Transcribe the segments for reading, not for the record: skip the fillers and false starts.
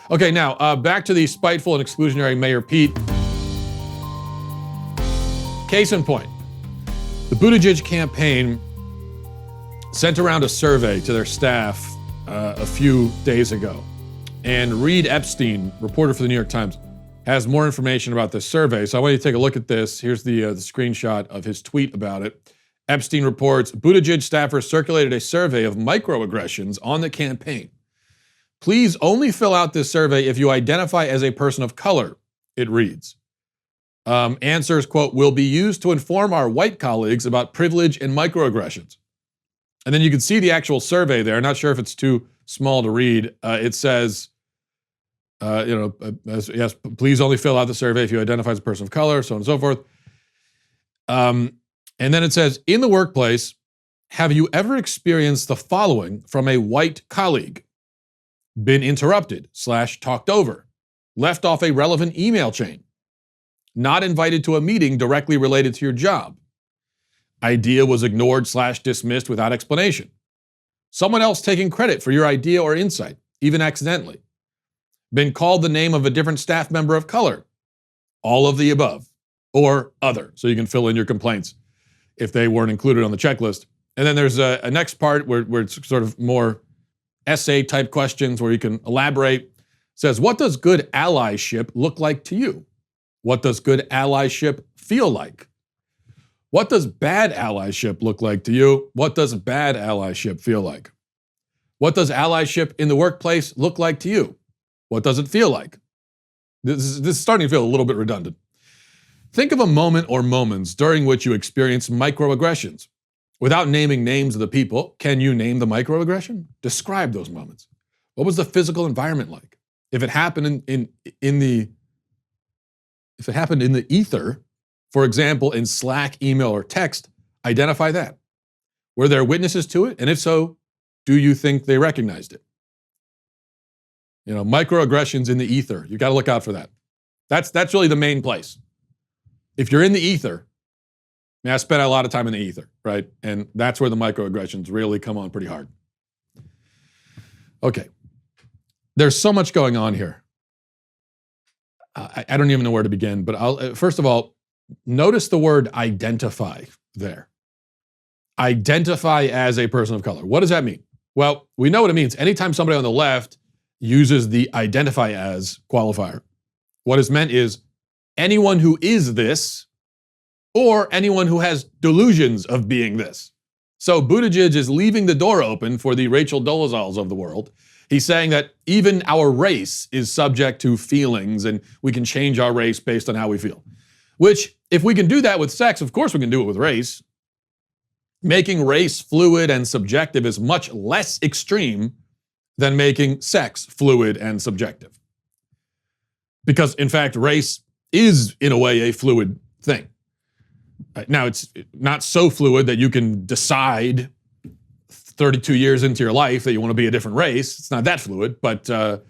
Okay, now back to the spiteful and exclusionary Mayor Pete. Case in point, the Buttigieg campaign sent around a survey to their staff a few days ago. And Reed Epstein, reporter for the New York Times, has more information about this survey. So I want you to take a look at this. Here's the screenshot of his tweet about it. Epstein reports, Buttigieg staffers circulated a survey of microaggressions on the campaign. Please only fill out this survey if you identify as a person of color, it reads. Answers, quote, will be used to inform our white colleagues about privilege and microaggressions. And then you can see the actual survey there. Not sure if it's too small to read. It says, yes, please only fill out the survey if you identify as a person of color, so on and so forth. And then it says, in the workplace, have you ever experienced the following from a white colleague? Been interrupted / talked over, left off a relevant email chain, not invited to a meeting directly related to your job, idea was ignored / dismissed without explanation, someone else taking credit for your idea or insight, even accidentally, been called the name of a different staff member of color, all of the above, or other. So you can fill in your complaints if they weren't included on the checklist. And then there's a next part where it's sort of more essay type questions where you can elaborate. It says, what does good allyship look like to you? What does good allyship feel like? What does bad allyship look like to you? What does bad allyship feel like? What does allyship in the workplace look like to you? What does it feel like? This is starting to feel a little bit redundant. Think of a moment or moments during which you experienced microaggressions. Without naming names of the people, can you name the microaggression? Describe those moments. What was the physical environment like? If it happened in the ether, for example, in Slack, email, or text, identify that. Were there witnesses to it? And if so, do you think they recognized it? Microaggressions in the ether. You got to look out for that. That's really the main place. If you're in the ether, I spent a lot of time in the ether, right? And that's where the microaggressions really come on pretty hard. Okay. There's so much going on here. I don't even know where to begin, but first of all, notice the word identify there. Identify as a person of color. What does that mean? Well, we know what it means. Anytime somebody on the left uses the identify as qualifier, what is meant is anyone who is this or anyone who has delusions of being this. So Buttigieg is leaving the door open for the Rachel Dolezals of the world. He's saying that even our race is subject to feelings and we can change our race based on how we feel. Which, if we can do that with sex, of course we can do it with race. Making race fluid and subjective is much less extreme than making sex fluid and subjective. Because, in fact, race is, in a way, a fluid thing. Now, it's not so fluid that you can decide 32 years into your life that you want to be a different race. It's not that fluid, but there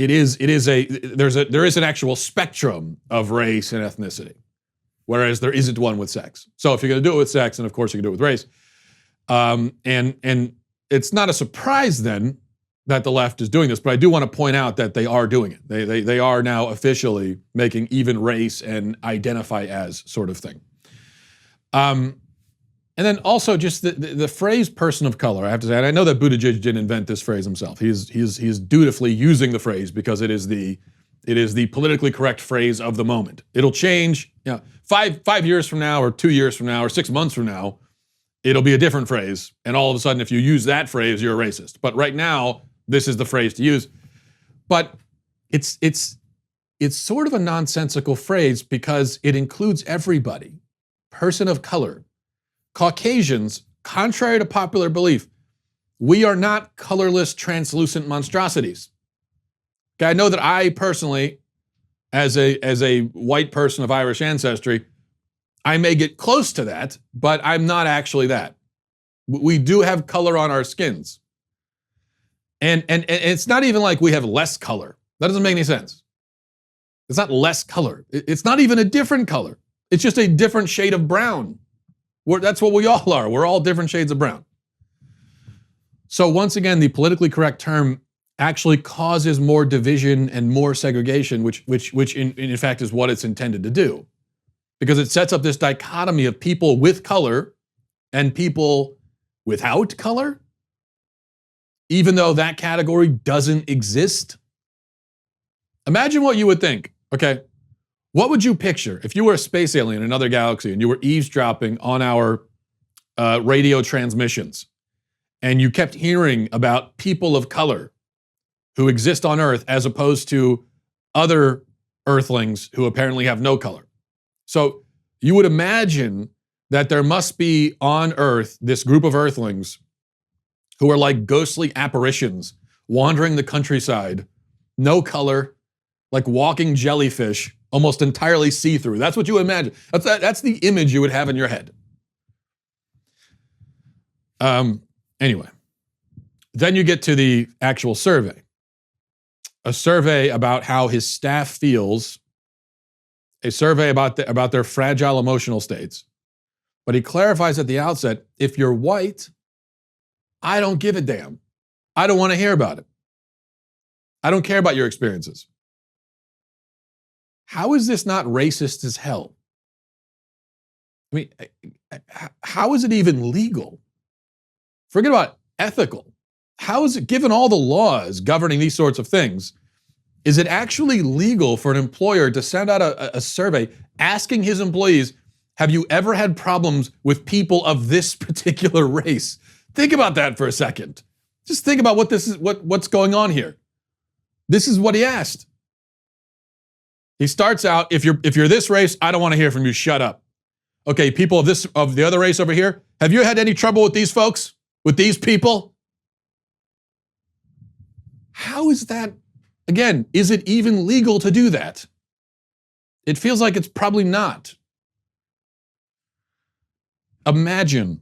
is an actual spectrum of race and ethnicity, whereas there isn't one with sex. So if you're going to do it with sex, then of course you can do it with race. And it's not a surprise then that the left is doing this, but I do want to point out that they are doing it. They are now officially making even race and identify as sort of thing. And then also just the phrase person of color, I have to say, and I know that Buttigieg didn't invent this phrase himself. He's dutifully using the phrase because it is the politically correct phrase of the moment. It'll change, 5 years from now or 2 years from now or 6 months from now, it'll be a different phrase. And all of a sudden, if you use that phrase, you're a racist. But right now, this is the phrase to use. But it's sort of a nonsensical phrase because it includes everybody. Person of color. Caucasians, contrary to popular belief, we are not colorless, translucent monstrosities. Okay, I know that I personally, as a white person of Irish ancestry, I may get close to that, but I'm not actually that. We do have color on our skins. And it's not even like we have less color. That doesn't make any sense. It's not less color. It's not even a different color. It's just a different shade of brown. That's what we all are. We're all different shades of brown. So once again, the politically correct term actually causes more division and more segregation, which in fact is what it's intended to do. Because it sets up this dichotomy of people with color and people without color, even though that category doesn't exist. Imagine what you would think, okay? What would you picture if you were a space alien in another galaxy and you were eavesdropping on our radio transmissions and you kept hearing about people of color who exist on Earth as opposed to other Earthlings who apparently have no color? So you would imagine that there must be on Earth this group of Earthlings who are like ghostly apparitions wandering the countryside, no color, like walking jellyfish, almost entirely see-through. That's what you would imagine. That's the image you would have in your head. Anyway, then you get to the actual survey. A survey about how his staff feels, a survey about their fragile emotional states. But he clarifies at the outset, if you're white, I don't give a damn. I don't want to hear about it. I don't care about your experiences. How is this not racist as hell? I mean, how is it even legal? Forget about ethical. How is it, given all the laws governing these sorts of things, is it actually legal for an employer to send out a survey asking his employees, have you ever had problems with people of this particular race? Think about that for a second. Just think about what's going on here. This is what he asked. He starts out, if you're this race, I don't want to hear from you, shut up. Okay, people of the other race over here, have you had any trouble with these folks? With these people? How is that, again, is it even legal to do that? It feels like it's probably not. Imagine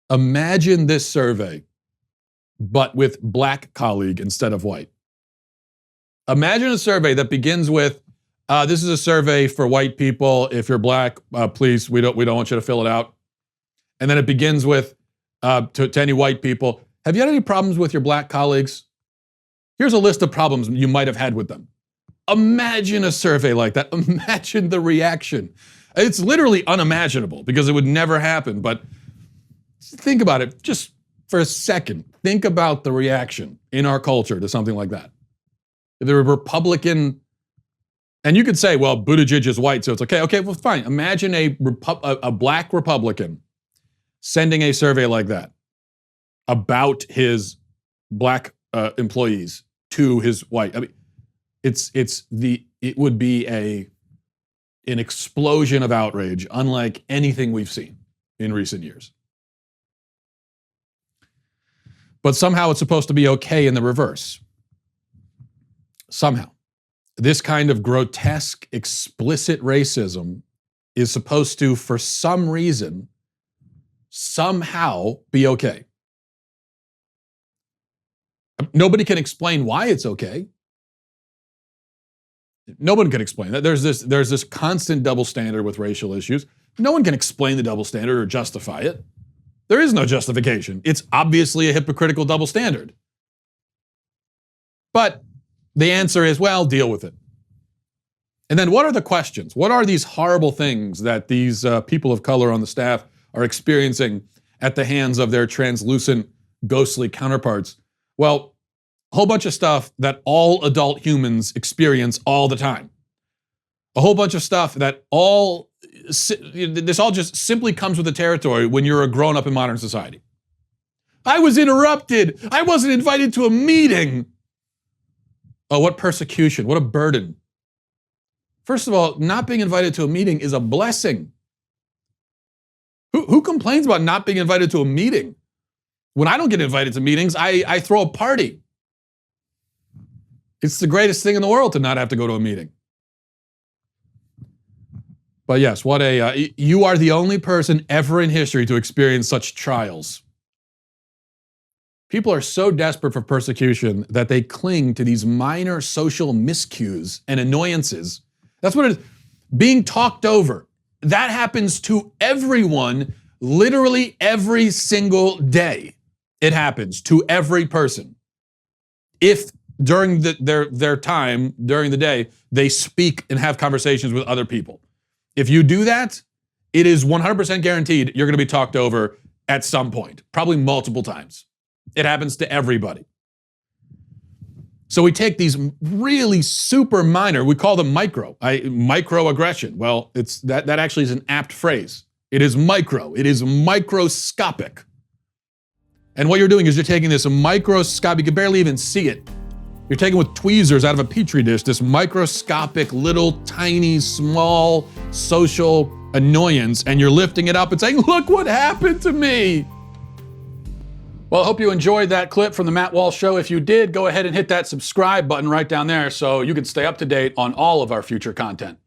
this survey, but with black colleague instead of white. Imagine a survey that begins with, this is a survey for white people. If you're black, please, we don't want you to fill it out. And then it begins with, to any white people, have you had any problems with your black colleagues? Here's a list of problems you might have had with them. Imagine a survey like that. Imagine the reaction. It's literally unimaginable because it would never happen, but think about it just for a second. Think about the reaction in our culture to something like that. If they're a Republican, and you could say, well, Buttigieg is white, so it's okay. Okay, well, fine. Imagine a black Republican sending a survey like that about his black employees to his white. I mean, it would be an explosion of outrage, unlike anything we've seen in recent years. But somehow it's supposed to be okay in the reverse. Somehow. This kind of grotesque, explicit racism is supposed to, for some reason, somehow be okay. Nobody can explain why it's okay. No one can explain that. There's this constant double standard with racial issues. No one can explain the double standard or justify it. There is no justification. It's obviously a hypocritical double standard. But the answer is, well, deal with it. And then what are the questions? What are these horrible things that these people of color on the staff are experiencing at the hands of their translucent, ghostly counterparts? Well, a whole bunch of stuff that all adult humans experience all the time. A whole bunch of stuff that this all just simply comes with the territory when you're a grown-up in modern society. I was interrupted. I wasn't invited to a meeting. Oh, what persecution, what a burden. First of all, not being invited to a meeting is a blessing. Who complains about not being invited to a meeting? When I don't get invited to meetings, I throw a party. It's the greatest thing in the world to not have to go to a meeting. But yes, you are the only person ever in history to experience such trials. People are so desperate for persecution that they cling to these minor social miscues and annoyances. That's what it is. Being talked over. That happens to everyone literally every single day. It happens to every person. if during their time, during the day, they speak and have conversations with other people. If you do that, it is 100% guaranteed you're going to be talked over at some point, probably multiple times. It happens to everybody. So we take these really super minor, we call them microaggression. Well, that actually is an apt phrase. It is micro, it is microscopic. And what you're doing is you're taking this microscopic, you can barely even see it. You're taking with tweezers out of a petri dish, this microscopic, little, tiny, small social annoyance, and you're lifting it up and saying, look what happened to me. Well, I hope you enjoyed that clip from the Matt Walsh Show. If you did, go ahead and hit that subscribe button right down there so you can stay up to date on all of our future content.